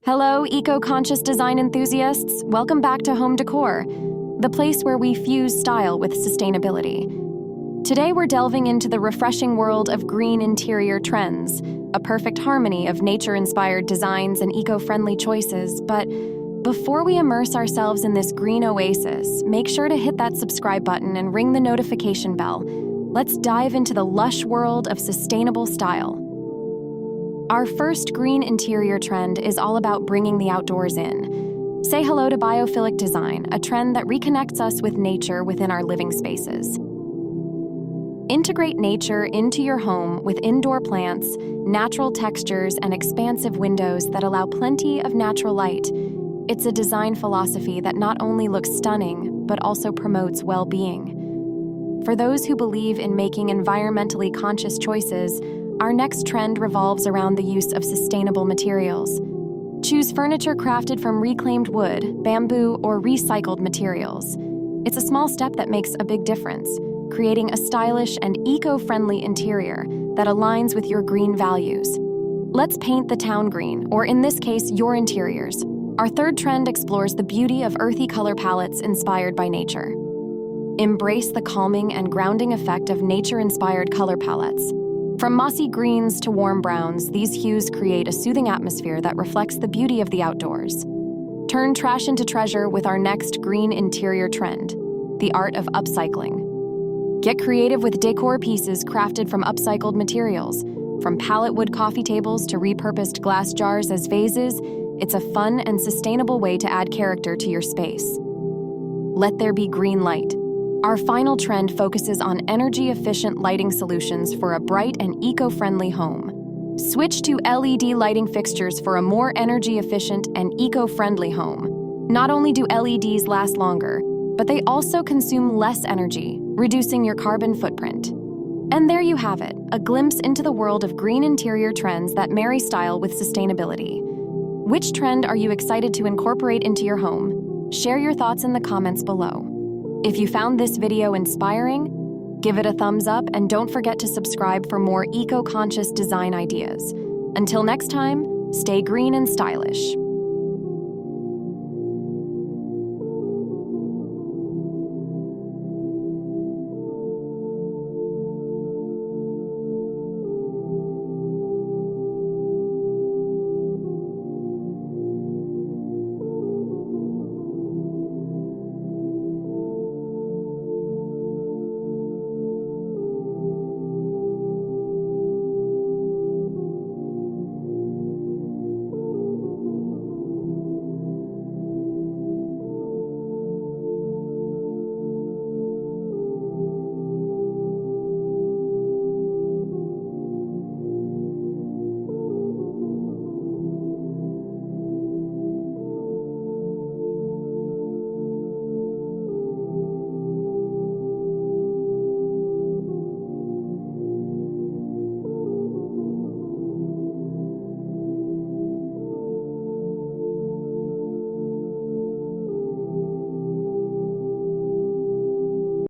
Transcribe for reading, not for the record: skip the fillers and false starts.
Hello, eco-conscious design enthusiasts. Welcome back to Home Decor, the place where we fuse style with sustainability. Today we're delving into the refreshing world of green interior trends, a perfect harmony of nature-inspired designs and eco-friendly choices. But before we immerse ourselves in this green oasis, make sure to hit that subscribe button and ring the notification bell. Let's dive into the lush world of sustainable style. Our first green interior trend is all about bringing the outdoors in. Say hello to biophilic design, a trend that reconnects us with nature within our living spaces. Integrate nature into your home with indoor plants, natural textures, and expansive windows that allow plenty of natural light. It's a design philosophy that not only looks stunning, but also promotes well-being. For those who believe in making environmentally conscious choices, our next trend revolves around the use of sustainable materials. Choose furniture crafted from reclaimed wood, bamboo, or recycled materials. It's a small step that makes a big difference, creating a stylish and eco-friendly interior that aligns with your green values. Let's paint the town green, or in this case, your interiors. Our third trend explores the beauty of earthy color palettes inspired by nature. Embrace the calming and grounding effect of nature-inspired color palettes. From mossy greens to warm browns, these hues create a soothing atmosphere that reflects the beauty of the outdoors. Turn trash into treasure with our next green interior trend, the art of upcycling. Get creative with decor pieces crafted from upcycled materials. From pallet wood coffee tables to repurposed glass jars as vases, it's a fun and sustainable way to add character to your space. Let there be green light. Our final trend focuses on energy-efficient lighting solutions for a bright and eco-friendly home. Switch to LED lighting fixtures for a more energy-efficient and eco-friendly home. Not only do LEDs last longer, but they also consume less energy, reducing your carbon footprint. And there you have it, a glimpse into the world of green interior trends that marry style with sustainability. Which trend are you excited to incorporate into your home? Share your thoughts in the comments below. If you found this video inspiring, give it a thumbs up and don't forget to subscribe for more eco-conscious design ideas. Until next time, stay green and stylish.